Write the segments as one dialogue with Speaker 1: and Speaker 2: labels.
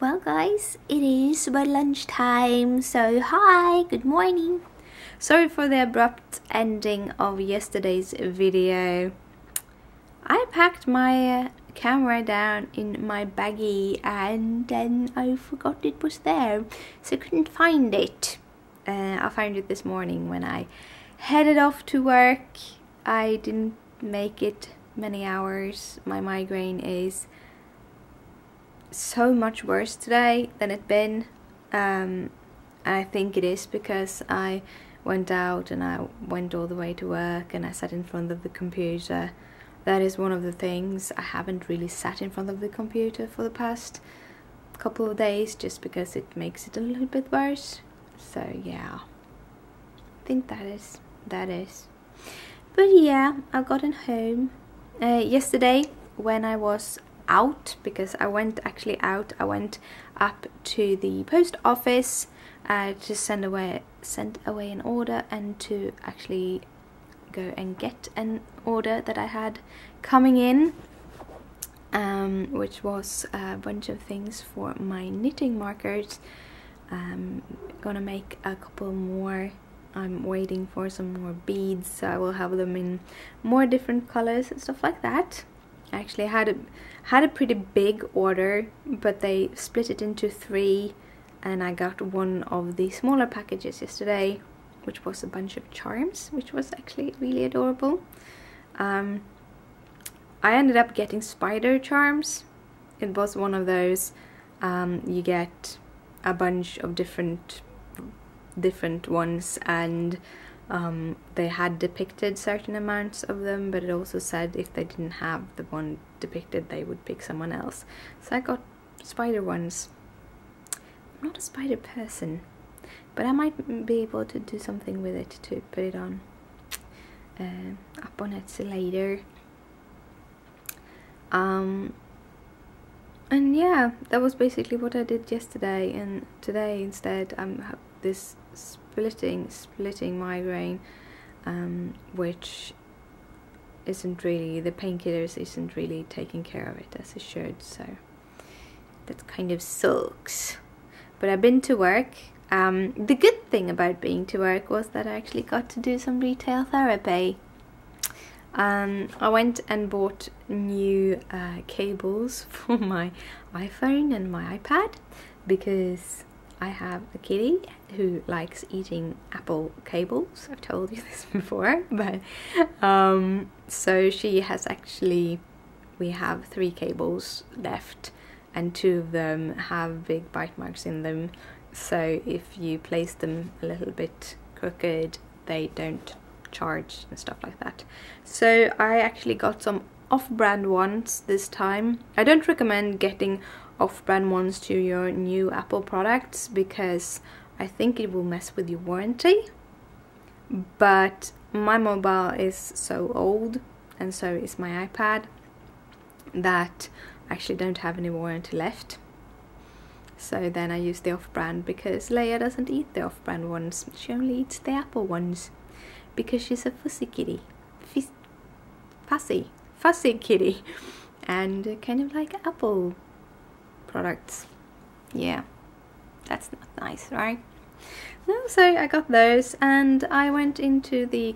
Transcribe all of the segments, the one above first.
Speaker 1: Well guys, it is about lunchtime, so hi, good morning. Sorry for the abrupt ending of yesterday's video. I packed my camera down in my baggie and then I forgot it was there, so I couldn't find it. I found it this morning when I headed off to work. I didn't make it many hours. My migraine is so much worse today than it's been. I think it is because I went out and I went all the way to work and I sat in front of the computer. That is one of the things. I haven't really sat in front of the computer for the past couple of days just because it makes it a little bit worse. So yeah, I think that is. But yeah, I've gotten home yesterday when I was out, because I went up to the post office to send away an order and to actually go and get an order that I had coming in, which was a bunch of things for my knitting markers. I'm gonna make a couple more. I'm waiting for some more beads, so I will have them in more different colors and stuff like that. I actually had a pretty big order, but they split it into 3 and I got one of the smaller packages yesterday, which was a bunch of charms, which was actually really adorable. I ended up getting spider charms. It was one of those you get a bunch of different ones, and they had depicted certain amounts of them, but it also said if they didn't have the one depicted they would pick someone else. So I got spider ones. I'm not a spider person, but I might be able to do something with it to put it on up on Etsy later. And yeah, that was basically what I did yesterday, and today instead I'm this splitting migraine, which isn't really, the painkillers isn't really taking care of it as it should, so that kind of sucks. But I've been to work. The good thing about being to work was that I actually got to do some retail therapy. I went and bought new cables for my iPhone and my iPad because I have a kitty who likes eating Apple cables. I've told you this before, but so she has actually, we have 3 cables left and 2 of them have big bite marks in them, so if you place them a little bit crooked they don't charge and stuff like that. So I actually got some off-brand ones this time. I don't recommend getting off-brand ones to your new Apple products because I think it will mess with your warranty, but my mobile is so old and so is my iPad that I actually don't have any warranty left. So then I use the off-brand because Leia doesn't eat the off-brand ones. She only eats the Apple ones because she's a fussy kitty. Fussy kitty, and kind of like Apple products. Yeah, that's not nice, right? No, so I got those and I went into the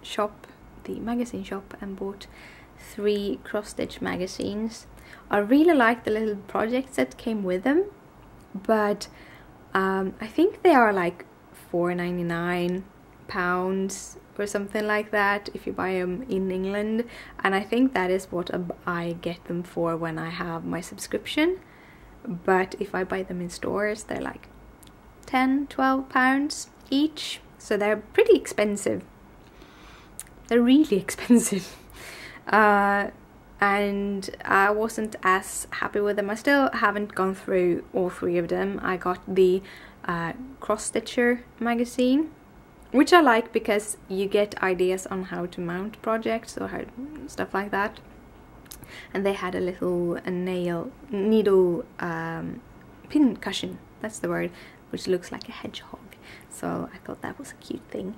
Speaker 1: shop, the magazine shop, and bought 3 cross-stitch magazines. I really like the little projects that came with them, but I think they are like £4.99 or something like that if you buy them in England, and I think that is what I get them for when I have my subscription. But if I buy them in stores they're like £10–12 each, so they're pretty expensive. They're really expensive. And I wasn't as happy with them. I still haven't gone through all 3 of them. I got the Cross Stitcher magazine, which I like because you get ideas on how to mount projects or stuff like that. And they had a little needle pin cushion, that's the word, which looks like a hedgehog. So I thought that was a cute thing.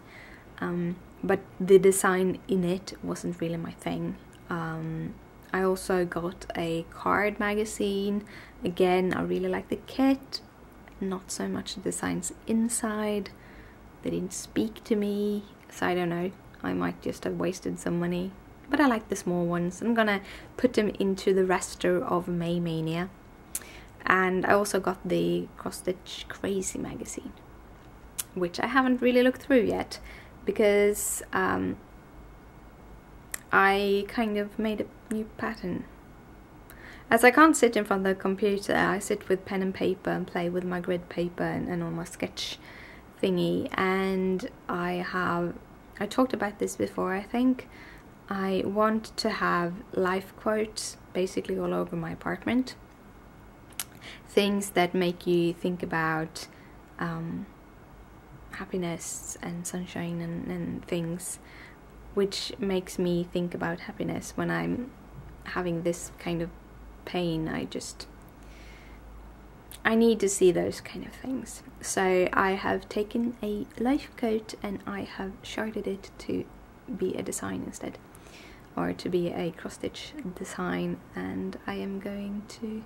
Speaker 1: But the design in it wasn't really my thing. I also got a card magazine. Again, I really like the kit, not so much the designs inside. They didn't speak to me, so I don't know, I might just have wasted some money. But I like the small ones. I'm gonna put them into the register of Maynia. And I also got the Cross Stitch Crazy magazine, which I haven't really looked through yet, because I kind of made a new pattern. As I can't sit in front of the computer, I sit with pen and paper and play with my grid paper and on my sketch thingy. And I talked about this before, I think. I want to have life quotes basically all over my apartment. Things that make you think about happiness and sunshine and things, which makes me think about happiness when I'm having this kind of pain. I need to see those kind of things. So I have taken a life quote and I have sharded it to be a design instead, or to be a cross stitch design, and I am going to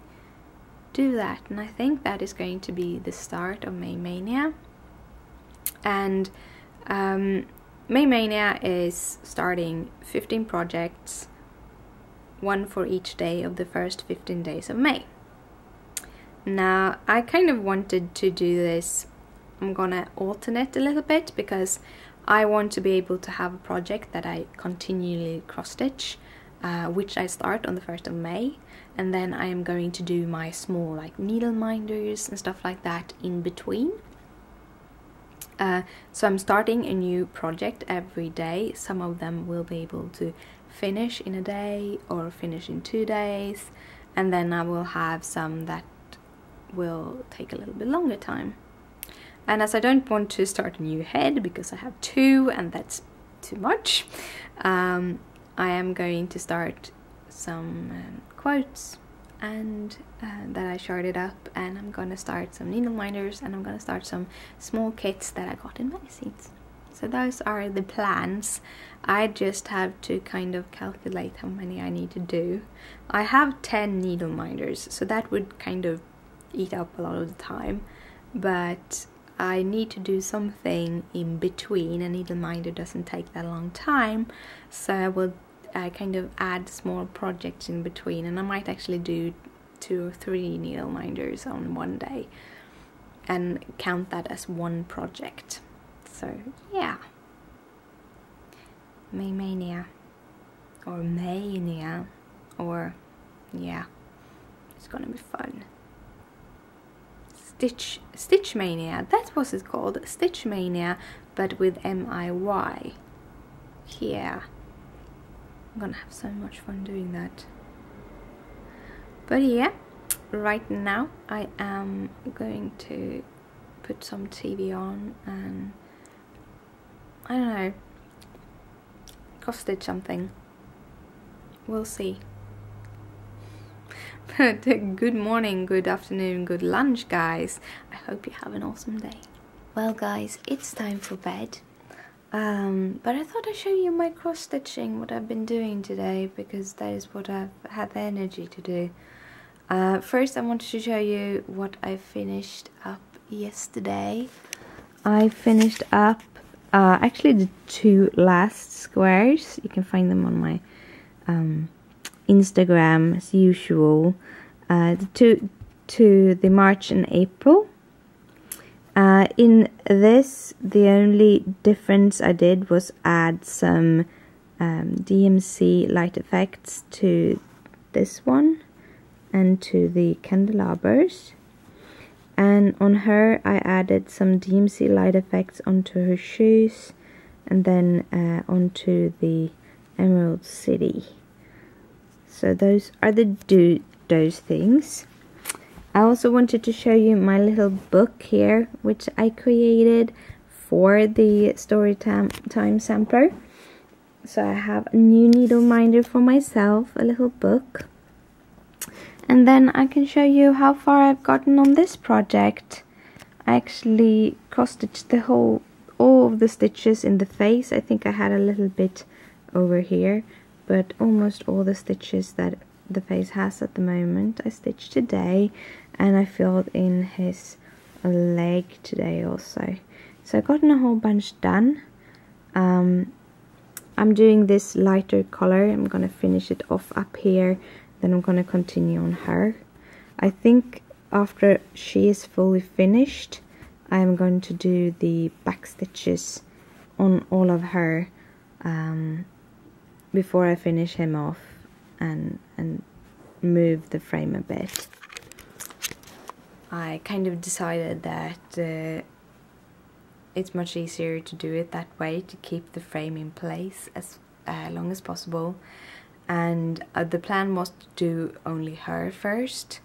Speaker 1: do that, and I think that is going to be the start of Maynia. And Maynia is starting 15 projects, one for each day of the first 15 days of May. Now I kind of wanted to do this, I'm gonna alternate a little bit, because I want to be able to have a project that I continually cross stitch, which I start on the 1st of May, and then I am going to do my small like needle minders and stuff like that in between. So I'm starting a new project every day. Some of them will be able to finish in a day or finish in 2 days, and then I will have some that will take a little bit longer time. And as I don't want to start a new head because I have 2 and that's too much, I am going to start some quotes, and that I sharded up, and I'm gonna start some needle minders, and I'm gonna start some small kits that I got in magazines. So those are the plans. I just have to kind of calculate how many I need to do. I have 10 needle minders, so that would kind of eat up a lot of the time, but I need to do something in between. A needle minder doesn't take that long time, so I will kind of add small projects in between, and I might actually do 2 or 3 needle minders on one day and count that as one project. So yeah, Maynia, or Maynia, or yeah, it's gonna be fun. Stitch Mania, that was it called, Stitch Mania, but with M-I-Y. Yeah, I'm gonna have so much fun doing that. But yeah, right now I am going to put some TV on and I don't know, cross stitch something. We'll see. But good morning, good afternoon, good lunch, guys. I hope you have an awesome day. Well, guys, it's time for bed. But I thought I'd show you my cross stitching, what I've been doing today, because that is what I've had the energy to do. First, I wanted to show you what I finished up yesterday. I finished up actually the 2 last squares. You can find them on my Instagram as usual. The two the March and April. In this, the only difference I did was add some DMC light effects to this one and to the candelabers. And on her I added some DMC light effects onto her shoes, and then onto the Emerald City. So those are those things. I also wanted to show you my little book here, which I created for the Storytime sampler. So I have a new needle minder for myself, a little book. And then I can show you how far I've gotten on this project. I actually cross-stitched all of the stitches in the face. I think I had a little bit over here, but almost all the stitches that the face has at the moment. I stitched today, and I filled in his leg today also. So I've gotten a whole bunch done. I'm doing this lighter color. I'm gonna finish it off up here, then I'm gonna continue on her. I think after she is fully finished, I'm going to do the back stitches on all of her before I finish him off and move the frame a bit. I kind of decided that it's much easier to do it that way, to keep the frame in place as long as possible. And the plan was to do only her first,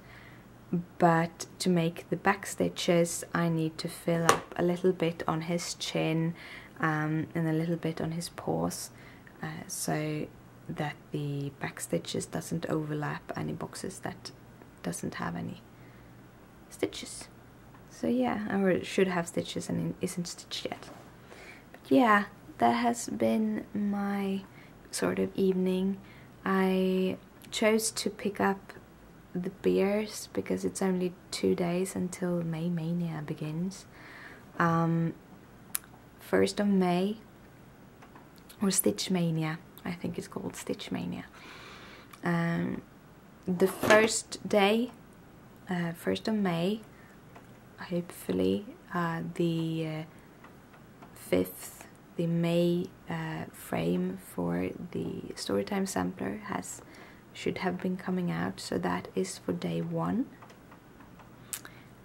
Speaker 1: but to make the back stitches I need to fill up a little bit on his chin and a little bit on his paws, so that the back stitches doesn't overlap any boxes that doesn't have any stitches. So yeah, or it should have stitches and it isn't stitched yet. But yeah, that has been my sort of evening. I chose to pick up the beers because it's only 2 days until Maynia begins. 1st of May, or Stitch Mania, I think it's called Stitch Mania. The first day, 1st of May, hopefully the 5th, the May frame for the Storytime Sampler should have been coming out, so that is for day 1.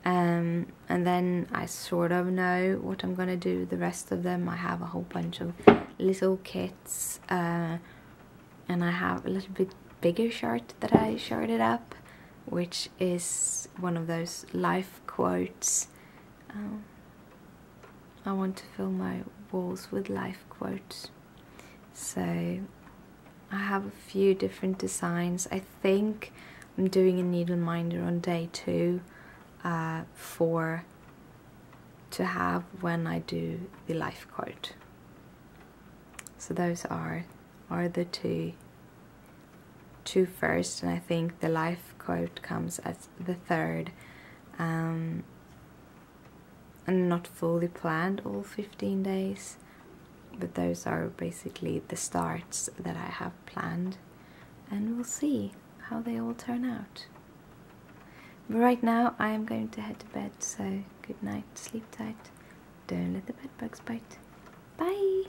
Speaker 1: And then I sort of know what I'm gonna do the rest of them. I have a whole bunch of little kits, and I have a little bit bigger chart that I sharded up, which is one of those life quotes. I want to fill my walls with life quotes, so I have a few different designs. I think I'm doing a needle minder on day 2 to have when I do the life quote. So those are the two first, and I think the life quote comes as the 3rd. And not fully planned all 15 days, but those are basically the starts that I have planned, and we'll see how they all turn out. But right now I am going to head to bed, so good night, sleep tight, don't let the bed bugs bite. Bye!